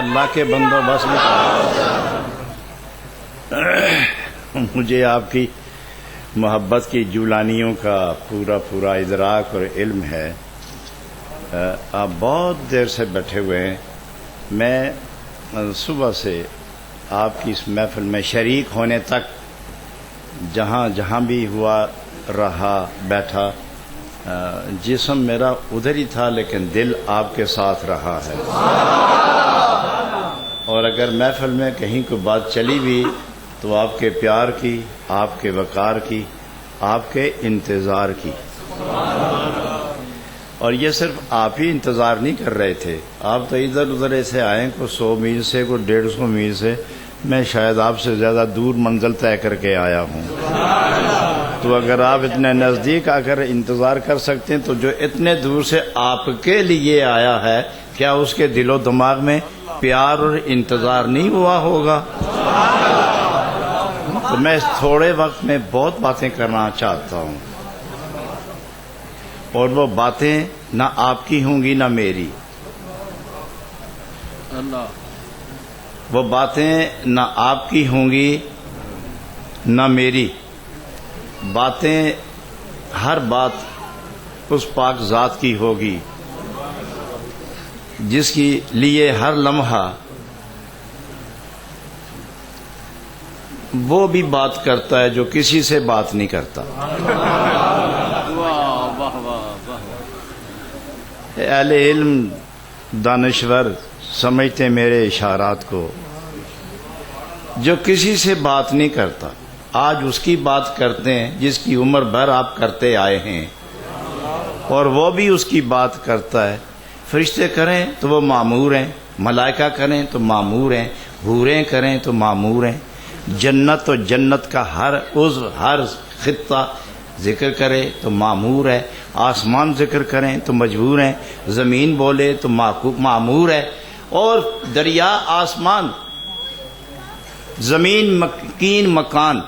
اللہ کے بندوبست میں مجھے آپ کی محبت کی جولانیوں کا پورا ادراک اور علم ہے. آپ بہت دیر سے بیٹھے ہوئے ہیں. میں صبح سے آپ کی اس محفل میں شریک ہونے تک جہاں بھی ہوا رہا بیٹھا، جسم میرا ادھر ہی تھا لیکن دل آپ کے ساتھ رہا ہے. اور اگر محفل میں کہیں کوئی بات چلی بھی تو آپ کے پیار کی، آپ کے وقار کی، آپ کے انتظار کی. اور یہ صرف آپ ہی انتظار نہیں کر رہے تھے، آپ تو ادھر ادھر ایسے آئے، کوئی 100 میل سے، کوئی 150 میل سے. میں شاید آپ سے زیادہ دور منزل طے کر کے آیا ہوں. تو اگر آپ اتنے نزدیک آ کر انتظار کر سکتے ہیں تو جو اتنے دور سے آپ کے لیے آیا ہے، کیا اس کے دل و دماغ میں پیار اور انتظار نہیں ہوا ہوگا؟ تو میں اس تھوڑے وقت میں بہت باتیں کرنا چاہتا ہوں، اور وہ باتیں نہ آپ کی ہوں گی نہ میری. وہ باتیں نہ آپ کی ہوں گی نہ میری. باتیں، ہر بات اس پاک ذات کی ہوگی جس کی لیے ہر لمحہ وہ بھی بات کرتا ہے جو کسی سے بات نہیں کرتا. اہل علم دانشور سمجھتے میرے اشارات کو. جو کسی سے بات نہیں کرتا، آج اس کی بات کرتے ہیں جس کی عمر بھر آپ کرتے آئے ہیں، اور وہ بھی اس کی بات کرتا ہے. فرشتے کریں تو وہ مامور ہیں، ملائکہ کریں تو مامور ہیں، حوریں کریں تو مامور ہیں. جنت و جنت کا ہر عضو، ہر خطہ ذکر کرے تو مامور ہے. آسمان ذکر کریں تو مجبور ہیں، زمین بولے تو مامور ہے. اور دریا، آسمان، زمین، مکین، مکان،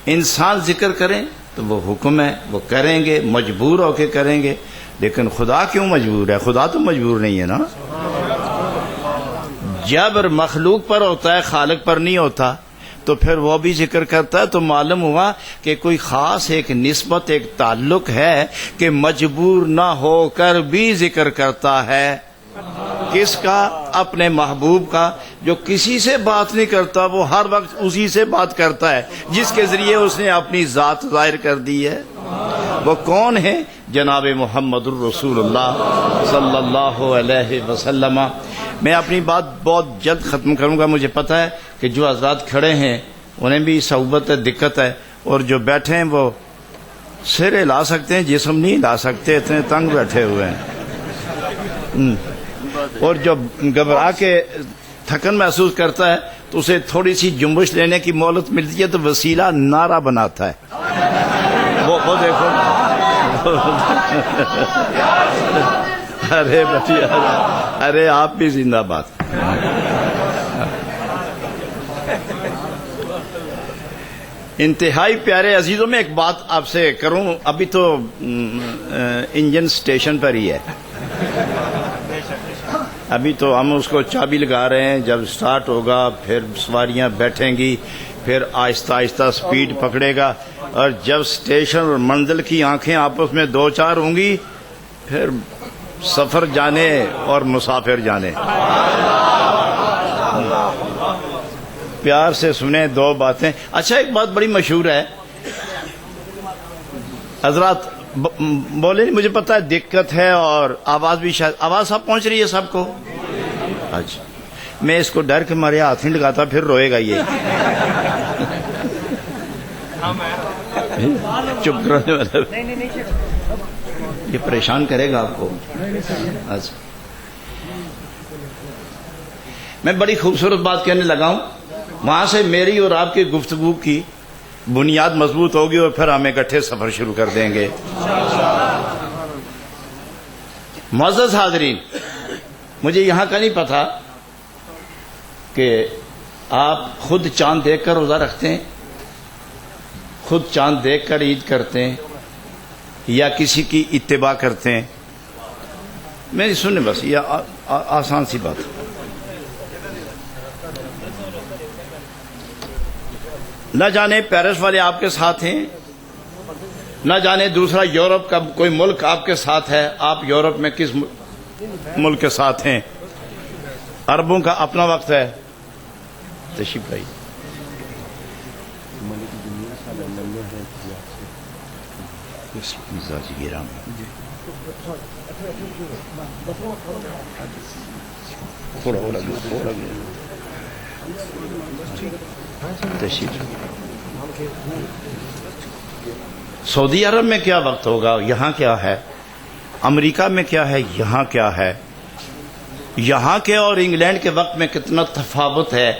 انسان ذکر کریں تو وہ حکم ہے، وہ کریں گے، مجبور ہو کے کریں گے. لیکن خدا کیوں مجبور ہے؟ خدا تو مجبور نہیں ہے نا. جبر مخلوق پر ہوتا ہے، خالق پر نہیں ہوتا. تو پھر وہ بھی ذکر کرتا ہے تو معلوم ہوا کہ کوئی خاص ایک نسبت، ایک تعلق ہے کہ مجبور نہ ہو کر بھی ذکر کرتا ہے. کس کا؟ اپنے محبوب کا، جو کسی سے بات نہیں کرتا، وہ ہر وقت اسی سے بات کرتا ہے جس کے ذریعے اس نے اپنی ذات ظاہر کر دی ہے. وہ کون ہے؟ جناب محمد الرسول اللہ صلی اللہ علیہ وسلم. میں اپنی بات بہت جلد ختم کروں گا. مجھے پتا ہے کہ جو حضرات کھڑے ہیں انہیں بھی صعوبت ہے، دقت ہے، اور جو بیٹھے ہیں وہ سر ہلا سکتے ہیں، جسم نہیں ہلا سکتے، اتنے تنگ بیٹھے ہوئے ہیں. اور جو گھبرا کے تھکن محسوس کرتا ہے تو اسے تھوڑی سی جنبش لینے کی مہلت ملتی ہے تو وسیلہ نعرہ بناتا ہے. وہ دیکھو ارے بچیا، ارے آپ بھی زندہ باد. انتہائی پیارے عزیزوں، میں ایک بات آپ سے کروں. ابھی تو انجن سٹیشن پر ہی ہے، ابھی تو ہم اس کو چابی لگا رہے ہیں. جب سٹارٹ ہوگا پھر سواریاں بیٹھیں گی، پھر آہستہ آہستہ سپیڈ پکڑے گا، اور جب سٹیشن اور منزل کی آنکھیں آپس میں دو چار ہوں گی پھر سفر جانے اور مسافر جانے. پیار سے سنیں دو باتیں. اچھا، ایک بات بڑی مشہور ہے، حضرات بولے نہیں، مجھے پتا ہے دقت ہے اور آواز بھی شاید، آواز سب پہنچ رہی ہے سب کو؟ اچھا، میں اس کو ڈر کے مارے ہاتھ نہیں لگاتا، پھر روئے گا یہ. چپ کرنے والا یہ پریشان کرے گا آپ کو. اچھا، میں بڑی خوبصورت بات کہنے لگا ہوں. وہاں سے میری اور آپ کی گفتگو کی بنیاد مضبوط ہوگی اور پھر ہم اکٹھے سفر شروع کر دیں گے. معزز حاضرین، مجھے یہاں کا نہیں پتا کہ آپ خود چاند دیکھ کر روزہ رکھتے ہیں، خود چاند دیکھ کر عید کرتے ہیں، یا کسی کی اتباع کرتے ہیں. میری سنیں بس، یہ آسان سی بات. نہ جانے پیرس والے آپ کے ساتھ ہیں، نہ جانے دوسرا یورپ کا کوئی ملک آپ کے ساتھ ہے. آپ یورپ میں کس ملک کے ساتھ ہیں؟ عربوں کا اپنا وقت ہے. تشریف بھائی سعودی عرب میں کیا وقت ہوگا، یہاں کیا ہے؟ امریکہ میں کیا ہے، یہاں کیا ہے؟ یہاں کے اور انگلینڈ کے وقت میں کتنا تفاوت ہے،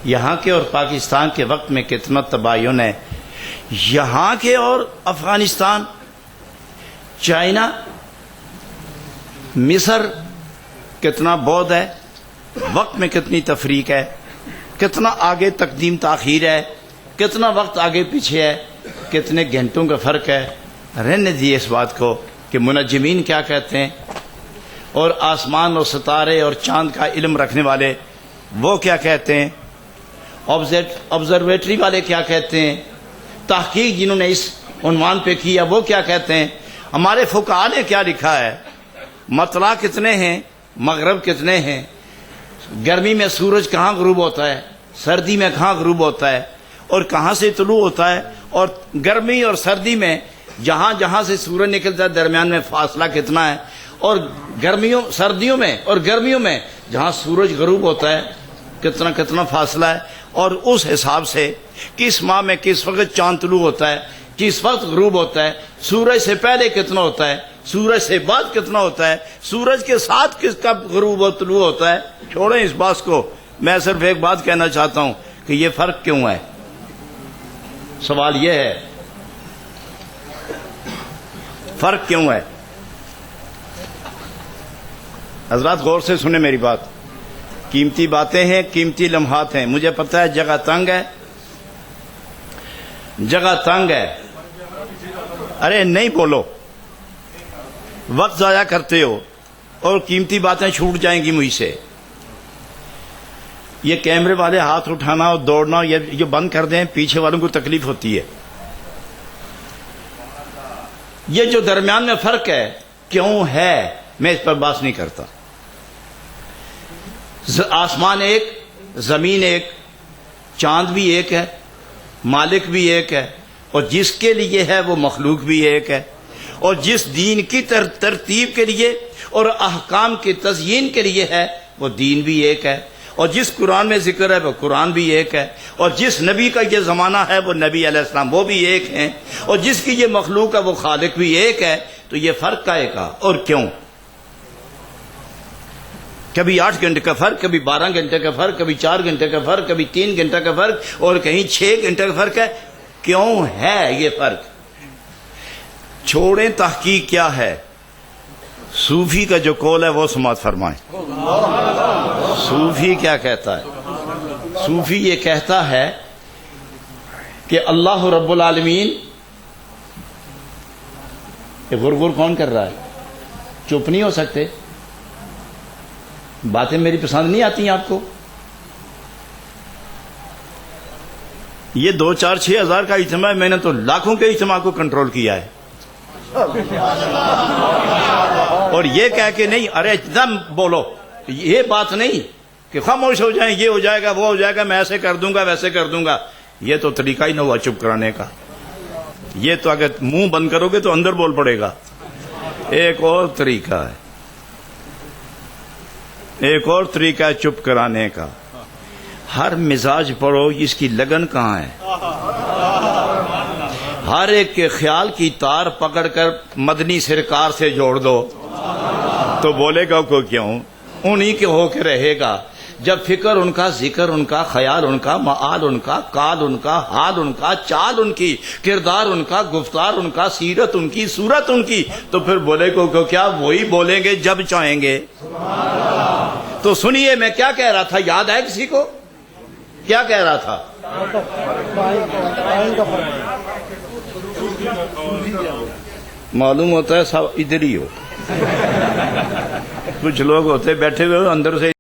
یہاں کے اور پاکستان کے وقت میں کتنا تباین ہے، یہاں کے اور افغانستان، چائنا، مصر کتنا بعد ہے، وقت میں کتنی تفریق ہے، کتنا آگے تقدیم تاخیر ہے، کتنا وقت آگے پیچھے ہے، کتنے گھنٹوں کا فرق ہے. رہنے دیے اس بات کو کہ منجمین کیا کہتے ہیں، اور آسمان اور ستارے اور چاند کا علم رکھنے والے وہ کیا کہتے ہیں، آبزرویٹری والے کیا کہتے ہیں، تحقیق جنہوں نے اس عنوان پہ کیا وہ کیا کہتے ہیں، ہمارے فقہاء نے کیا لکھا ہے، مطلع کتنے ہیں، مغرب کتنے ہیں، گرمی میں سورج کہاں غروب ہوتا ہے، سردی میں کہاں غروب ہوتا ہے، اور کہاں سے طلوع ہوتا ہے، اور گرمی اور سردی میں جہاں جہاں سے سورج نکلتا ہے درمیان میں فاصلہ کتنا ہے، اور سردیوں میں اور گرمیوں میں جہاں سورج غروب ہوتا ہے کتنا کتنا فاصلہ ہے، اور اس حساب سے کس ماہ میں کس وقت چاند طلوع ہوتا ہے، کس وقت غروب ہوتا ہے، سورج سے پہلے کتنا ہوتا ہے، سورج سے بعد کتنا ہوتا ہے، سورج کے ساتھ کس کا غروب و طلوع ہوتا ہے. چھوڑیں اس بات کو، میں صرف ایک بات کہنا چاہتا ہوں کہ یہ فرق کیوں ہے. سوال یہ ہے فرق کیوں ہے. حضرات غور سے سنیں میری بات، قیمتی باتیں ہیں، قیمتی لمحات ہیں. مجھے پتہ ہے جگہ تنگ ہے، جگہ تنگ ہے. ارے نہیں بولو، وقت ضائع کرتے ہو اور قیمتی باتیں چھوٹ جائیں گی مجھ سے. یہ کیمرے والے ہاتھ اٹھانا اور دوڑنا یہ بند کر دیں، پیچھے والوں کو تکلیف ہوتی ہے. یہ جو درمیان میں فرق ہے کیوں ہے میں اس پر بات نہیں کرتا. آسمان ایک، زمین ایک، چاند بھی ایک ہے، مالک بھی ایک ہے، اور جس کے لیے ہے وہ مخلوق بھی ایک ہے، اور جس دین کی ترتیب کے لیے اور احکام کی تزیین کے لیے ہے وہ دین بھی ایک ہے، اور جس قرآن میں ذکر ہے وہ قرآن بھی ایک ہے، اور جس نبی کا یہ زمانہ ہے وہ نبی علیہ السلام وہ بھی ایک ہیں، اور جس کی یہ مخلوق ہے وہ خالق بھی ایک ہے. تو یہ فرق کائے کا اور کیوں؟ کبھی 8 گھنٹے کا فرق، کبھی 12 گھنٹے کا فرق، کبھی 4 گھنٹے کا فرق، کبھی 3 گھنٹے کا فرق، اور کہیں 6 گھنٹے کا فرق ہے. کیوں ہے یہ فرق؟ چھوڑیں تحقیق کیا ہے. صوفی کا جو قول ہے وہ سماعت فرمائیں. صوفی کیا کہتا ہے؟ صوفی یہ کہتا ہے کہ اللہ رب العالمین، یہ غرغر کون کر رہا ہے؟ چپ نہیں ہو سکتے؟ باتیں میری پسند نہیں آتی ہیں آپ کو؟ یہ 2 4 6 ہزار کا اجتماع، میں نے تو لاکھوں کے اجتماع کو کنٹرول کیا ہے. اور یہ کہہ کے نہیں، ارے اتنا بولو، یہ بات نہیں کہ خاموش ہو جائیں، یہ ہو جائے گا وہ ہو جائے گا، میں ایسے کر دوں گا ویسے کر دوں گا. یہ تو طریقہ ہی نہ ہوا چپ کرانے کا. یہ تو اگر منہ بند کرو گے تو اندر بول پڑے گا. ایک اور طریقہ ہے، ایک اور طریقہ ہے چپ کرانے کا. ہر مزاج پڑھو، اس کی لگن کہاں ہے. ہر ایک کے خیال کی تار پکڑ کر مدنی سرکار سے جوڑ دو تو بولے گا کو کیوں، انہی کے ہو کے رہے گا. جب فکر ان کا، ذکر ان کا، خیال ان کا، معال ان کا، قال ان کا، حال ان کا، چال ان کی، کردار ان کا، گفتار ان کا، سیرت ان کی، صورت ان کی، تو پھر بولے کو کیا وہی بولیں گے جب چاہیں گے. تو سنیے میں کیا کہہ رہا تھا، یاد ہے کسی کو؟ کیا کہہ رہا تھا؟ معلوم ہوتا ہے سب ادھر ہی ہو. کچھ لوگ ہوتے بیٹھے ہوئے اندر سے